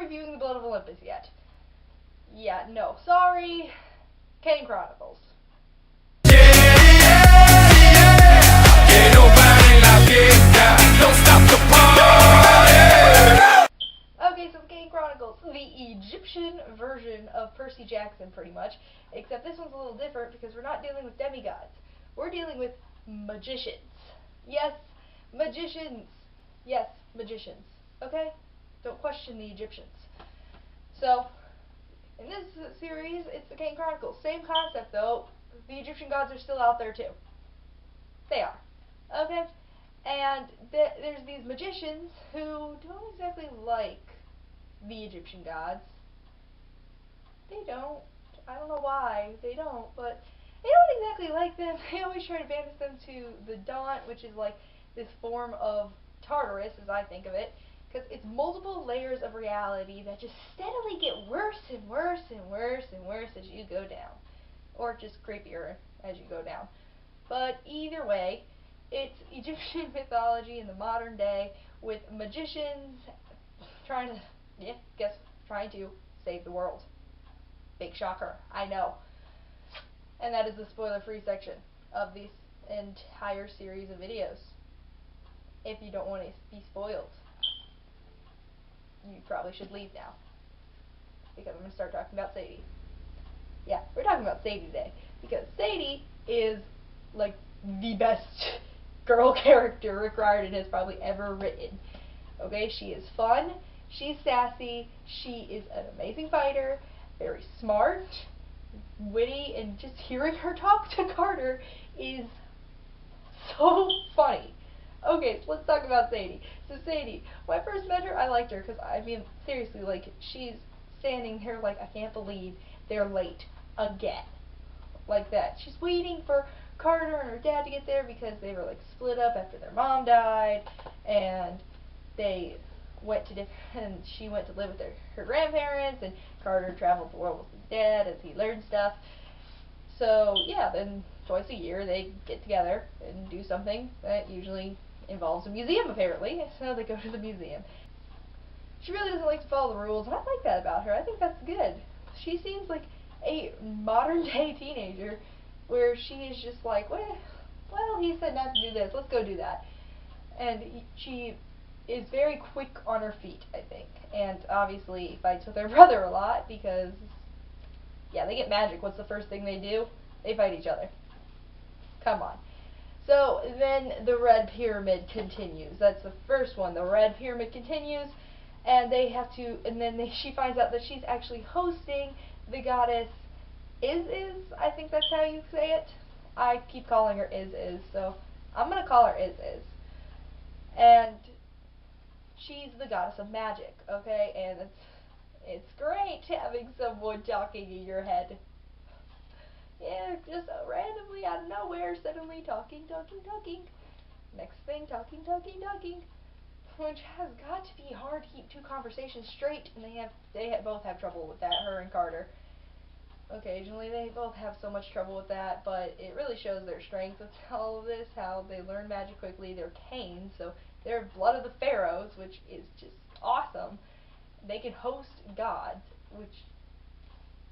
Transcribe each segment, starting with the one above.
reviewing the Blood of Olympus yet. Yeah, no, sorry. Kane Chronicles. Okay, so Kane Chronicles, the Egyptian version of Percy Jackson, pretty much, except this one's a little different because we're not dealing with demigods. We're dealing with magicians. Yes, magicians. Yes, magicians. Okay? Don't question the Egyptians. So, in this series, it's the Kane Chronicles. Same concept, though. The Egyptian gods are still out there, too. They are. Okay? And there's these magicians who don't exactly like the Egyptian gods. They don't. I don't know why. They don't, but they don't exactly like them. They always try to banish them to the Daunt, which is like this form of Tartarus, as I think of it, because it's multiple layers of reality that just steadily get worse and worse and worse and worse as you go down, or just creepier as you go down. But either way, it's Egyptian mythology in the modern day with magicians trying to save the world. Big shocker, I know. And that is the spoiler-free section of this entire series of videos. If you don't want to be spoiled, you probably should leave now, because I'm going to start talking about Sadie. Yeah, we're talking about Sadie today, because Sadie is like the best girl character Rick Riordan has probably ever written. Okay, she is fun, she's sassy, she is an amazing fighter, very smart, witty, and just hearing her talk to Carter is so funny. Okay, so let's talk about Sadie. So Sadie, when I first met her, I liked her because, I mean, seriously, like, she's standing here like, I can't believe they're late again. Like that. She's waiting for Carter and her dad to get there because they were, like, split up after their mom died, and they went to and she went to live with her grandparents, and Carter traveled the world with his dad as he learned stuff. So, yeah, then twice a year they get together and do something that usually involves a museum, apparently, so they go to the museum. She really doesn't like to follow the rules, and I like that about her. I think that's good. She seems like a modern-day teenager where she is just like, well, he said not to do this, let's go do that. And she is very quick on her feet, I think, and obviously fights with her brother a lot because, yeah, they get magic. What's the first thing they do? They fight each other. Come on. So then the Red Pyramid continues. That's the first one. The Red Pyramid continues, and they have to, and then she finds out that she's actually hosting the goddess Isis. I think that's how you say it. I keep calling her Isis, so I'm gonna call her Isis. And she's the goddess of magic, okay? And it's great having someone talking in your head. Yeah, just randomly out of nowhere, suddenly talking. Next thing, talking. Which has got to be hard to keep two conversations straight, and they both have trouble with that, her and Carter. Occasionally, they both have so much trouble with that, but it really shows their strength with all of this, how they learn magic quickly. They're Kane, so they're Blood of the Pharaohs, which is just awesome. They can host gods, which,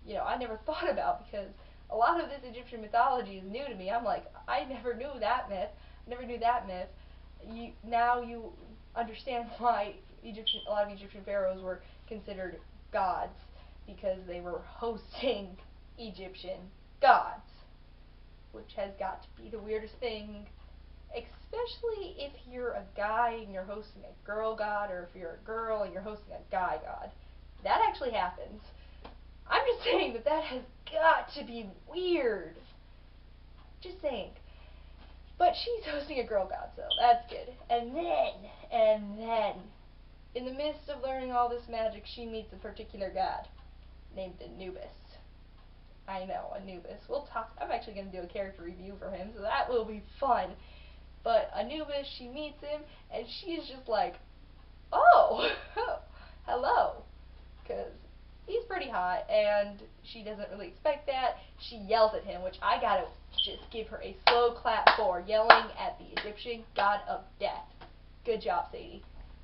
you know, I never thought about because a lot of this Egyptian mythology is new to me. I'm like, I never knew that myth. Now you understand why a lot of Egyptian pharaohs were considered gods, because they were hosting Egyptian gods, which has got to be the weirdest thing, especially if you're a guy and you're hosting a girl god, or if you're a girl and you're hosting a guy god. That actually happens. I'm just saying that has got to be weird. Just saying. But she's hosting a girl god, so that's good. And then, in the midst of learning all this magic, she meets a particular god named Anubis. I know, Anubis. We'll talk. I'm actually going to do a character review for him, so that will be fun. But Anubis, she meets him, and she's just like, oh, hello. Because he's pretty hot, and she doesn't really expect that. She yells at him, which I gotta just give her a slow clap for, yelling at the Egyptian god of death. Good job, Sadie.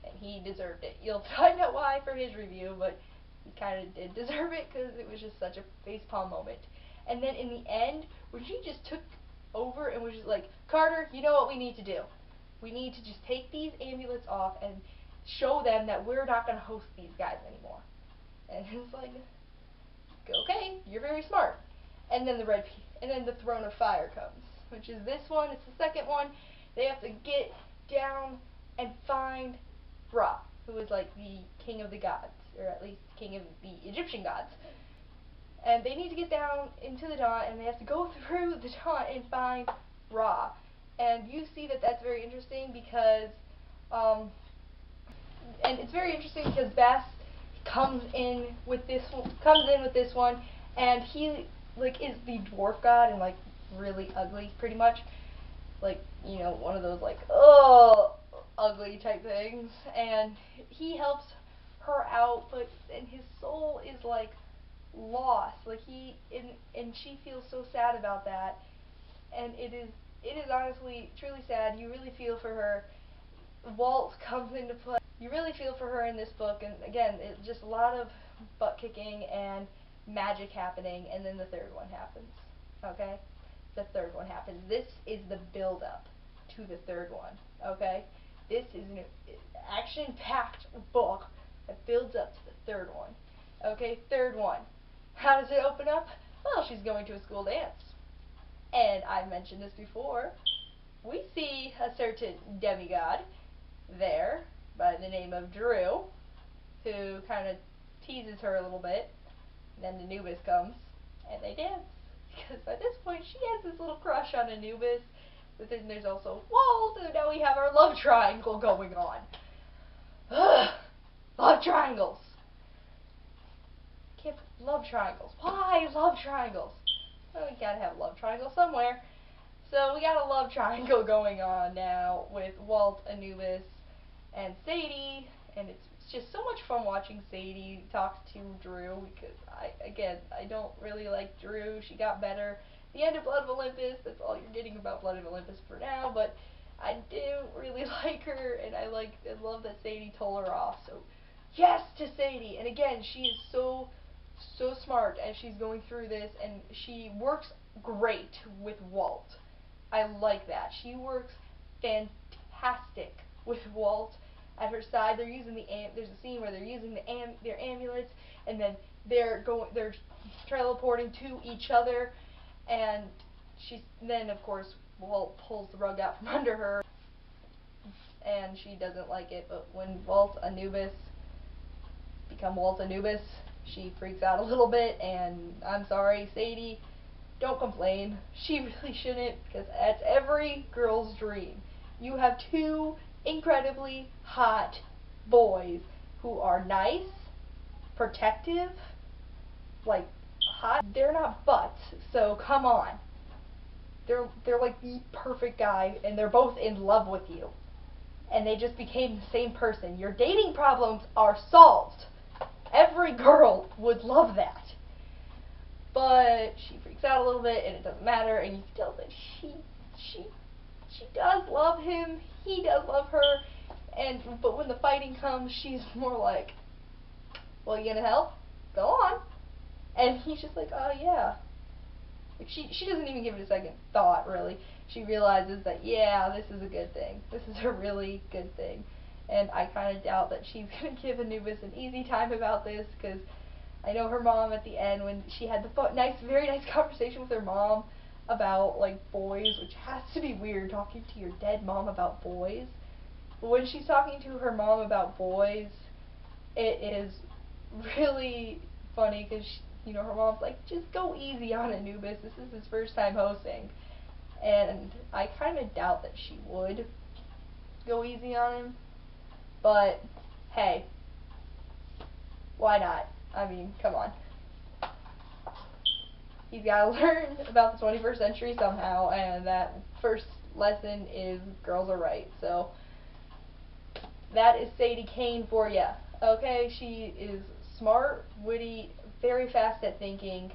and he deserved it. You'll find out why for his review, but he kind of did deserve it because it was just such a facepalm moment. And then in the end, when she just took over and was just like, Carter, you know what we need to do? We need to just take these amulets off and show them that we're not going to host these guys anymore. And it's like, okay, you're very smart. And then the Throne of Fire comes, which is this one. It's the second one. They have to get down and find Ra, who is like the king of the gods, or at least king of the Egyptian gods. And they need to get down into the dawn, and they have to go through the dawn and find Ra. And you see that that's very interesting because, and it's very interesting because Bass comes in with this one, and he like is the dwarf god and like really ugly, pretty much, like, you know, one of those like ugly type things, and he helps her out, but and his soul is like lost, like and she feels so sad about that, and it is honestly truly sad. You really feel for her. Walt comes into play. You really feel for her in this book, and again, it's just a lot of butt kicking and magic happening, and then the third one happens. Okay? The third one happens. This is the build up to the third one. Okay? This is an action-packed book that builds up to the third one. Okay? Third one. How does it open up? Well, she's going to a school dance. And I've mentioned this before. We see a certain demigod there by the name of Drew, who kind of teases her a little bit. And then Anubis comes, and they dance. Because by this point, she has this little crush on Anubis. But then there's also Walt, and now we have our love triangle going on. Ugh, love triangles. Can't love triangles. Why love triangles? Well, we gotta have a love triangle somewhere. So we got a love triangle going on now with Walt, Anubis, and Sadie, and it's just so much fun watching Sadie talk to Drew, because I don't really like Drew. She got better at the end of Blood of Olympus. That's all you're getting about Blood of Olympus for now, but I do really like her, and I love that Sadie told her off. So yes to Sadie, and again, she is so smart as she's going through this, and she works great with Walt. I like that. She works fantastic with Walt at her side. They're using there's a scene where they're using their amulets, and then they're teleporting to each other, and then of course Walt pulls the rug out from under her, and she doesn't like it. But when Anubis become Walt Anubis, she freaks out a little bit, and I'm sorry, Sadie, don't complain. She really shouldn't, because that's every girl's dream. You have two incredibly hot boys who are nice, protective, like hot. They're not butts, so come on. They're like the perfect guy, and they're both in love with you. And they just became the same person. Your dating problems are solved. Every girl would love that. But she freaks out a little bit, and it doesn't matter, and you can tell that she does love him, he does love her, but when the fighting comes, she's more like, well, you gonna help? Go on. And he's just like, oh yeah. Like she doesn't even give it a second thought, really. She realizes that, yeah, this is a good thing. This is a really good thing. And I kind of doubt that she's going to give Anubis an easy time about this, because I know her mom at the end, when she had the very nice conversation with her mom about, like, boys, which has to be weird, talking to your dead mom about boys. But when she's talking to her mom about boys, it is really funny, because, you know, her mom's like, just go easy on Anubis, this is his first time hosting. And I kind of doubt that she would go easy on him. But, hey, why not? I mean, come on. He's got to learn about the 21st century somehow, and that first lesson is girls are right. So, that is Sadie Kane for ya. Okay, she is smart, witty, very fast at thinking,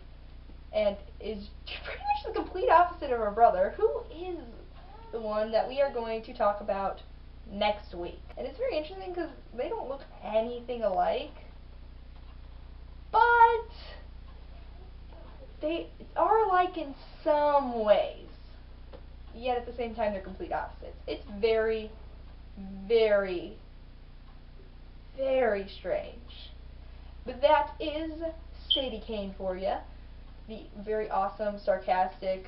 and is pretty much the complete opposite of her brother, who is the one that we are going to talk about next week. And it's very interesting because they don't look anything alike, but they are alike in some ways, yet at the same time they're complete opposites. It's very, very, very strange. But that is Sadie Kane for you, the very awesome, sarcastic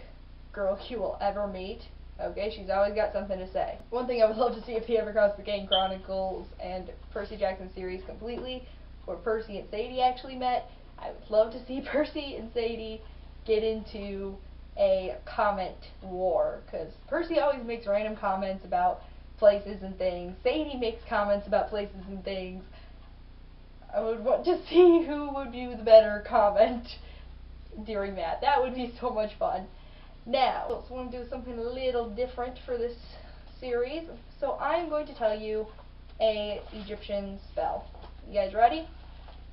girl you will ever meet. Okay, she's always got something to say. One thing I would love to see if he ever crossed the Kane Chronicles and Percy Jackson series completely, where Percy and Sadie actually met. I would love to see Percy and Sadie get into a comment war, because Percy always makes random comments about places and things. Sadie makes comments about places and things. I would want to see who would be the better comment during that. That would be so much fun. Now, I want to do something a little different for this series. So I'm going to tell you a Egyptian spell. You guys ready?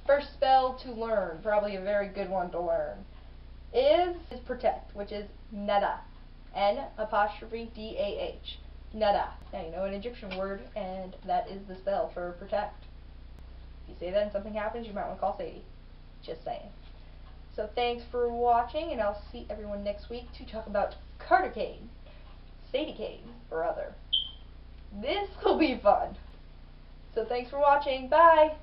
First spell to learn, probably a very good one to learn, is protect, which is nada. N''D''A'. Nada. Now you know an Egyptian word, and that is the spell for protect. If you say that and something happens, you might want to call Sadie. Just saying. So thanks for watching, and I'll see everyone next week to talk about Carter Kane, Sadie Kane's brother. This will be fun. So thanks for watching. Bye!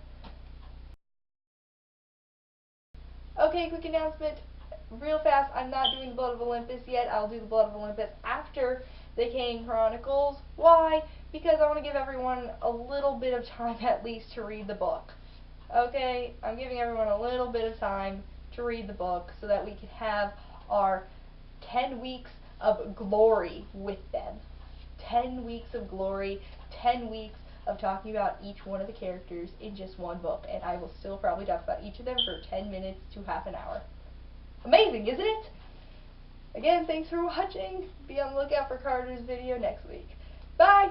Okay, quick announcement. Real fast, I'm not doing the Blood of Olympus yet. I'll do the Blood of Olympus after the Kane Chronicles. Why? Because I want to give everyone a little bit of time at least to read the book. Okay, I'm giving everyone a little bit of time to read the book so that we can have our 10 weeks of glory with them. 10 weeks of glory, 10 weeks of talking about each one of the characters in just one book, and I will still probably talk about each of them for 10 minutes to half an hour. Amazing, isn't it? Again, thanks for watching. Be on the lookout for Carter's video next week. Bye!